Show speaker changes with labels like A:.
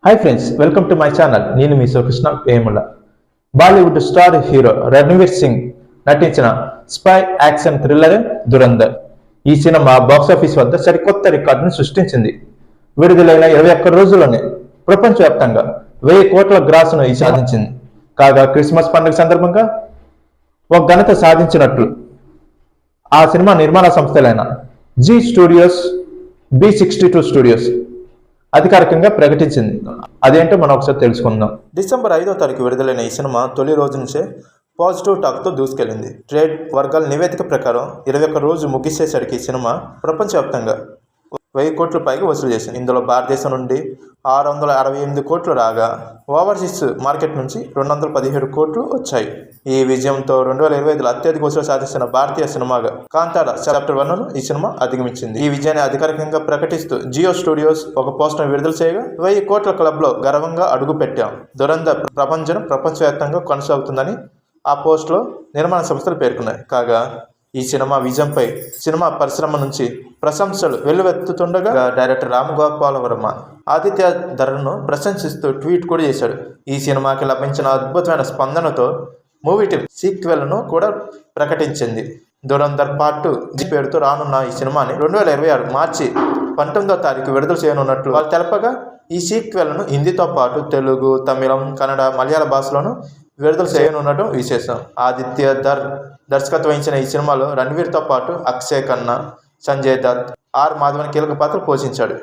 A: Hi friends, welcome to my channel. నేను మీ Krishna Vemula. Bollywood star hero Ranveer Singh నటించిన spy action thriller Dhurandhar ఈ cinema box office వద్ద సరికొత్త రికార్డును సృష్టించింది. విడుదలైన 21 రోజుల్లోనే ప్రపంచవ్యాప్తంగా 1000 కోట్ల గ్రాసును సాధించింది. కాగా క్రిస్మస్ పండుగ సందర్భంగా ఒక ఘనత సాధించినట్లు ఆ సినిమా నిర్మాణ సంస్థలైన జీ స్టూడియోస్, B62 స్టూడియోస్ అధికారికంగా ప్రకటించింది. అదేంటో మనం ఒకసారి తెలుసుకుందాం. డిసెంబర్ 5వ తారీఖు విడుదలైన ఈ సినిమా తొలి రోజు నుంచే పాజిటివ్ టాక్తో దూసుకెళ్లింది. ట్రేడ్ వర్గాల నివేదిక ప్రకారం 21 రోజు ముగిసేసరికి ఈ సినిమా ప్రపంచవ్యాప్తంగా 1000 కోట్ల పైగా వసూలు చేసింది. ఇందులో భారతదేశం నుండి 668 కోట్లు రాగా ఓవర్సీస్ మార్కెట్ నుంచి 217 కోట్లు వచ్చాయి. ఈ విజయంతో 2025లో అత్యధిక వసూలు సాధిస్తున్న భారతీయ సినిమాగా కాంతార చాప్టర్ 1ను ఈ సినిమా అధిగమించింది. ఈ విజయాన్ని అధికారికంగా ప్రకటిస్తూ జియో స్టూడియోస్ ఒక పోస్టర్ విడుదల చేయగా 1000 కోట్ల క్లబ్ లో గర్వంగా అడుగు పెట్టాం. దురంధర్ ప్రపంచవ్యాప్తంగా కొనసాగుతుందని ఆ పోస్ట్ లో నిర్మాణ సంస్థలు పేర్కొన్నాయి. కాగా ఈ సినిమా విజయంపై సినిమా పరిశ్రమ నుంచి ప్రశంసలు వెల్లువెత్తుతుండగా డైరెక్టర్ రామ్ గోపాల్ వర్మ ఆదిత్య ధరను ప్రశంసిస్తూ ట్వీట్ కూడా చేశాడు. ఈ సినిమాకి లభించిన అద్భుతమైన స్పందనతో మూవీ టీమ్ సీక్వెల్ను కూడా ప్రకటించింది. దురంధర్ పార్ట్ 2 పేరుతో రానున్న ఈ సినిమాని 2026 మార్చి 19వ తారీఖు విడుదల చేయనున్నట్లు వాళ్ళు తెలపగా ఈ సీక్వెల్ను హిందీతో పాటు తెలుగు, తమిళం, కన్నడ, మలయాళ భాషలోను విడుదల చేయనున్నట్టు విశేషం. ఆదిత్య దర్శకత్వం వహించిన ఈ సినిమాలో రణ్వీర్తో పాటు అక్షయ్ ఖన్నా, సంజయ్ దత్, ఆర్ మాధవన్ కీలక పాత్ర పోషించాడు.